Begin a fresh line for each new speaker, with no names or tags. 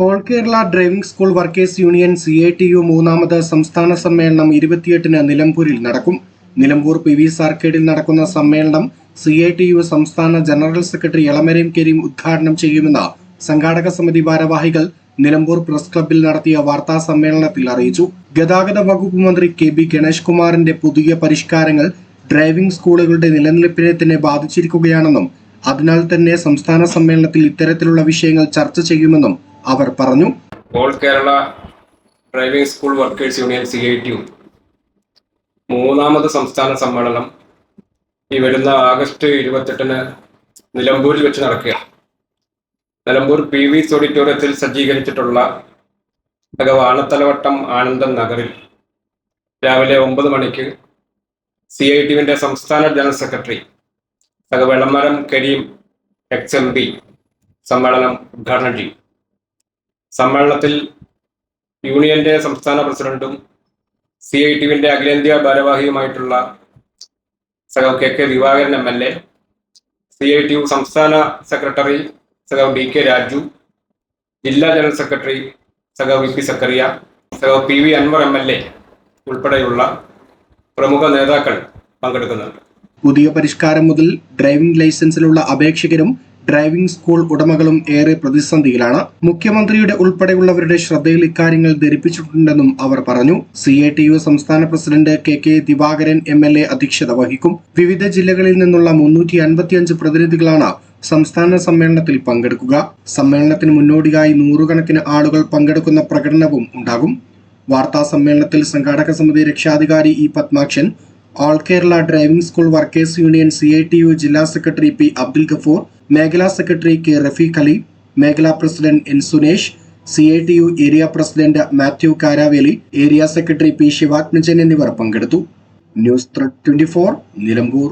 All Kerala driving school workers union CITU മൂന്നാമത് സംസ്ഥാന സമ്മേളനം 28-ന് നിലമ്പൂരിൽ നടക്കും. നിലമ്പൂർ PVS ആർക്കേഡിൽ നടക്കുന്ന സമ്മേളനം CITU സംസ്ഥാന ജനറൽ സെക്രട്ടറി എളമരം കരീം ഉദ്ഘാടനം ചെയ്യുമെന്ന് സംഘാടക സമിതി ഭാരവാഹികൾ നിലമ്പൂർ പ്രസ് ക്ലബ്ബിൽ നടത്തിയ വാർത്താ സമ്മേളനത്തിൽ അറിയിച്ചു. ഗതാഗത വകുപ്പ് മന്ത്രി KB ഗണേഷ് കുമാറിന്റെ പുതിയ പരിഷ്കാരങ്ങൾ ഡ്രൈവിംഗ് സ്കൂളുകളുടെ നിലനിൽപ്പിനെ തന്നെ ബാധിച്ചിരിക്കുകയാണെന്നും അതിനാൽ തന്നെ സംസ്ഥാന സമ്മേളനത്തിൽ ഇത്തരത്തിലുള്ള വിഷയങ്ങൾ ചർച്ച ചെയ്യുമെന്നും അവർ പറഞ്ഞു.
All Kerala driving school workers union CITU മൂന്നാമത് സംസ്ഥാന സമ്മേളനം ഈ വരുന്ന ആഗസ്റ്റ് 28-ന് നിലമ്പൂരിൽ വെച്ച് നടക്കുക. നിലമ്പൂർ PVS ഓഡിറ്റോറിയത്തിൽ സജ്ജീകരിച്ചിട്ടുള്ള വാണത്തലവട്ടം ആനന്ദൻ നഗറിൽ രാവിലെ 9 മണിക്ക് CITUവിന്റെ സംസ്ഥാന general secretary Elamaram Kareem XMP സമ്മേളനം ഉദ്ഘാടനം ചെയ്യും. സമ്മേളനത്തിൽ യൂണിയന്റെ സംസ്ഥാന പ്രസിഡന്റും CITUവിന്റെ അഖിലേന്ത്യാ ഭാരവാഹിയുമായിട്ടുള്ള KK ദിവാകരൻ MLA, CITU സംസ്ഥാന സെക്രട്ടറി DK രാജു, ജില്ലാ general secretary VP Zakariya, PV Anvar MLA ഉൾപ്പെടെയുള്ള പ്രമുഖ നേതാക്കൾ പങ്കെടുക്കുന്നുണ്ട്.
പുതിയ പരിഷ്കാരം മുതൽ ഡ്രൈവിംഗ് ലൈസൻസിലുള്ള അപേക്ഷകരും ഡ്രൈവിംഗ് സ്കൂൾ ഉടമകളും ഏറെ പ്രതിസന്ധിയിലാണ്. മുഖ്യമന്ത്രിയുടെ ഉൾപ്പെടെയുള്ളവരുടെ ശ്രദ്ധയിൽ ഇക്കാര്യങ്ങൾ ധരിപ്പിച്ചിട്ടുണ്ടെന്നും അവർ പറഞ്ഞു. CITU സംസ്ഥാന പ്രസിഡന്റ് KK ദിവാകരൻ MLA അധ്യക്ഷത വഹിക്കും. വിവിധ ജില്ലകളിൽ നിന്നുള്ള 355 പ്രതിനിധികളാണ് സംസ്ഥാന സമ്മേളനത്തിൽ പങ്കെടുക്കുക. സമ്മേളനത്തിന് മുന്നോടിയായി 100 കണക്കിന് ആളുകൾ പങ്കെടുക്കുന്ന പ്രകടനവും ഉണ്ടാകും. വാർത്താ സമ്മേളനത്തിൽ സംഘാടക സമിതി രക്ഷാധികാരി E Padmakshan, all Kerala driving school workers union CITU ജില്ലാ സെക്രട്ടറി P അബ്ദുൽ ഗഫൂർ, മേഖലാ സെക്രട്ടറി K റഫീഖ് അലി, മേഖലാ president N Sunesh, CITU area president Mathew Karaveli, area secretary P Sivathmajan എന്നിവർ പങ്കെടുത്തു. News thread 24 Nilambur.